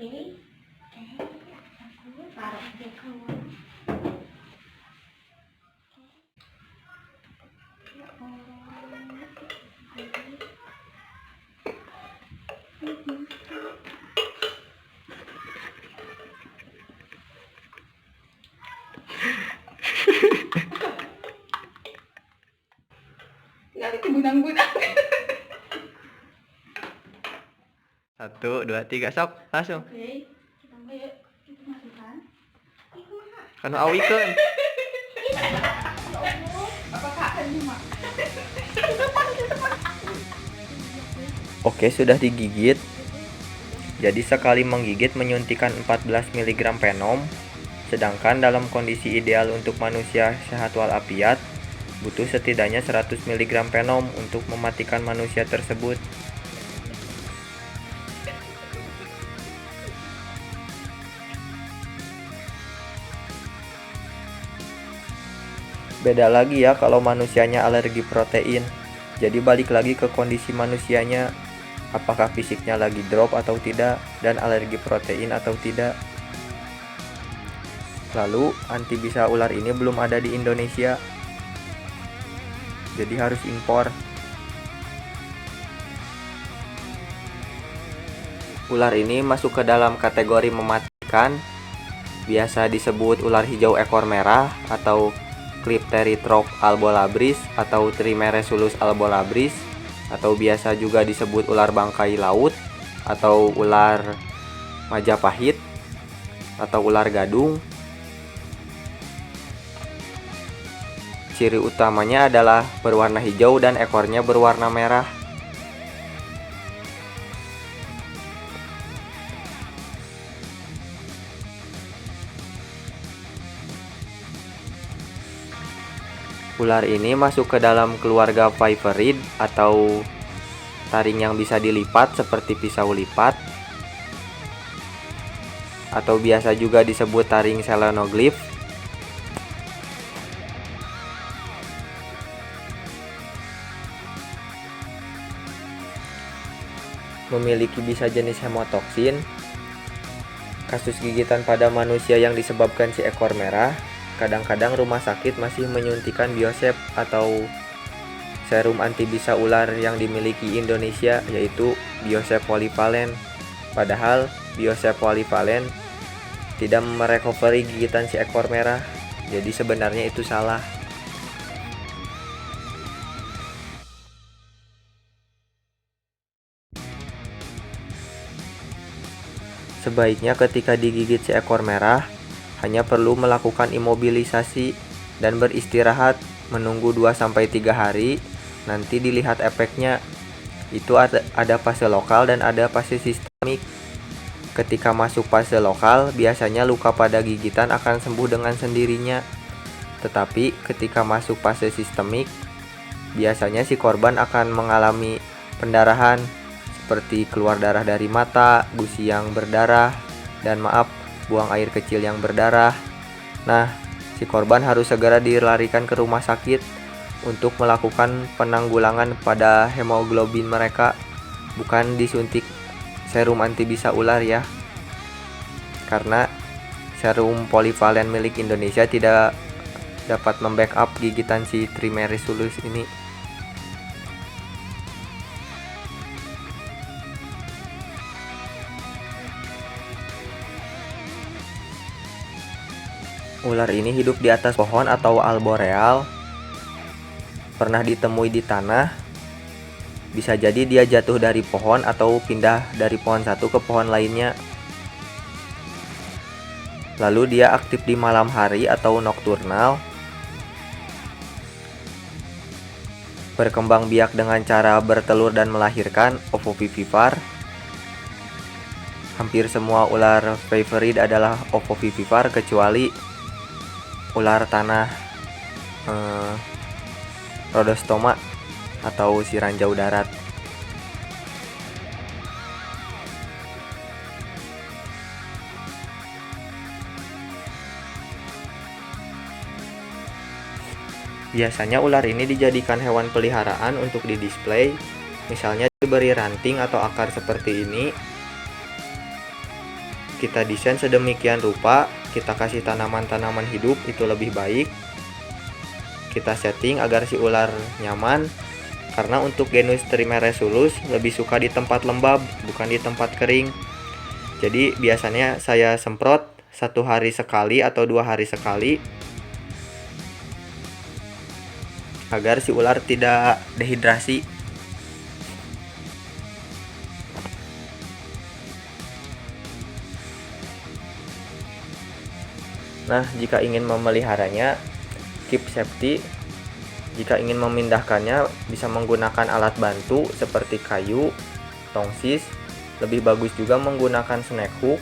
Aku taruh di kawan. Ya Allah. Nggak gunang-gunang. 1, 2, 3, sok langsung. Oke, kita masukkan. Kanu awikeun. Apakah akan nyimak? Oke, sudah digigit. Jadi sekali menggigit menyuntikkan 14 mg Venom. Sedangkan dalam kondisi ideal untuk manusia sehat walafiat butuh setidaknya 100 mg Venom untuk mematikan manusia tersebut. Beda lagi ya kalau manusianya alergi protein. Jadi balik lagi ke kondisi manusianya, apakah fisiknya lagi drop atau tidak, dan alergi protein atau tidak. Lalu anti bisa ular ini belum ada di Indonesia, jadi harus impor. Ular ini masuk ke dalam kategori mematikan, biasa disebut ular hijau ekor merah atau Crypteritrop albolabris atau Trimeresulus albolabris, atau biasa juga disebut ular bangkai laut atau ular Majapahit atau ular gadung. Ciri utamanya adalah berwarna hijau dan ekornya berwarna merah. Ular ini masuk ke dalam keluarga Viperidae atau taring yang bisa dilipat seperti pisau lipat, atau biasa juga disebut taring selenoglyph. Memiliki bisa jenis hemotoksin. Kasus gigitan pada manusia yang disebabkan si ekor merah, kadang-kadang rumah sakit masih menyuntikkan biosep atau serum anti bisa ular yang dimiliki Indonesia, yaitu biosep polivalen. Padahal biosep polivalen tidak merecovery gigitan si ekor merah, jadi sebenarnya itu salah. Sebaiknya ketika digigit si ekor merah, hanya perlu melakukan imobilisasi dan beristirahat menunggu 2-3 hari, nanti dilihat efeknya. Itu ada fase lokal dan ada fase sistemik. Ketika masuk fase lokal, biasanya luka pada gigitan akan sembuh dengan sendirinya. Tetapi ketika masuk fase sistemik, biasanya si korban akan mengalami pendarahan, seperti keluar darah dari mata, gusi yang berdarah, dan buang air kecil yang berdarah. Nah, si korban harus segera dilarikan ke rumah sakit untuk melakukan penanggulangan pada hemoglobin mereka, bukan disuntik serum anti bisa ular ya. Karena serum polivalen milik Indonesia tidak dapat membackup gigitan si Trimeresulus ini. Ular ini hidup di atas pohon atau arboreal. Pernah ditemui di tanah. Bisa jadi dia jatuh dari pohon atau pindah dari pohon satu ke pohon lainnya. Lalu dia aktif di malam hari atau nokturnal. Berkembang biak dengan cara bertelur dan melahirkan, ovovivipar. Hampir semua ular Viperidae adalah ovovivipar kecuali ular tanah Rhodostoma atau si ranjau darat. Biasanya ular ini dijadikan hewan peliharaan untuk didisplay, misalnya diberi ranting atau akar seperti ini. kita desain sedemikian rupa, kita kasih tanaman-tanaman hidup itu lebih baik. Kita setting agar si ular nyaman, karena untuk genus Trimeresulus lebih suka di tempat lembab, bukan di tempat kering. Jadi biasanya saya semprot 1 hari sekali atau 2 hari sekali, agar si ular tidak dehidrasi. Nah, jika ingin memeliharanya, keep safety. Jika ingin memindahkannya, bisa menggunakan alat bantu seperti kayu, tongsis. Lebih bagus juga menggunakan snake hook.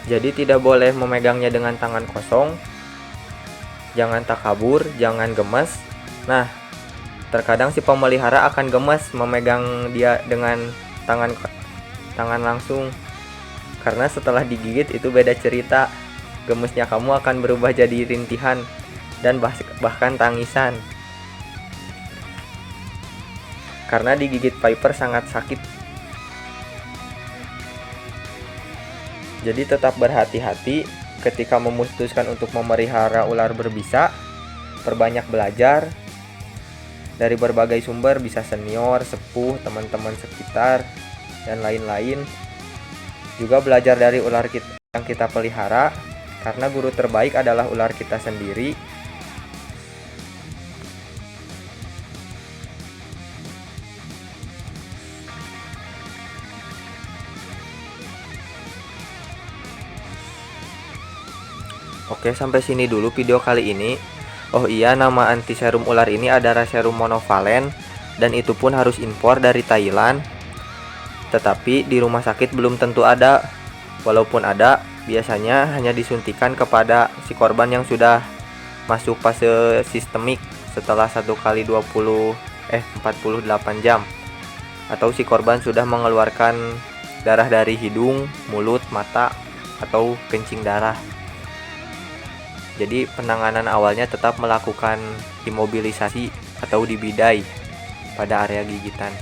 Jadi tidak boleh memegangnya dengan tangan kosong. Jangan takabur, jangan gemes. Nah, terkadang si pemelihara akan gemes memegang dia dengan tangan langsung. Karena setelah digigit itu beda cerita. Gemesnya kamu akan berubah jadi rintihan dan bahkan tangisan. Karena digigit viper sangat sakit. Jadi tetap berhati-hati ketika memutuskan untuk memelihara ular berbisa. Perbanyak belajar dari berbagai sumber, bisa senior, sepuh, teman-teman sekitar, dan lain-lain. Juga belajar dari ular yang kita pelihara, karena guru terbaik adalah ular kita sendiri. Oke, sampai sini dulu video kali ini. Oh iya, nama anti serum ular ini adalah serum monovalen, dan itu pun harus impor dari Thailand. Tetapi di rumah sakit belum tentu ada. Walaupun ada, biasanya hanya disuntikan kepada si korban yang sudah masuk fase sistemik setelah 1 kali 48 jam, atau si korban sudah mengeluarkan darah dari hidung, mulut, mata, atau kencing darah. Jadi penanganan awalnya tetap melakukan imobilisasi atau dibidai pada area gigitan.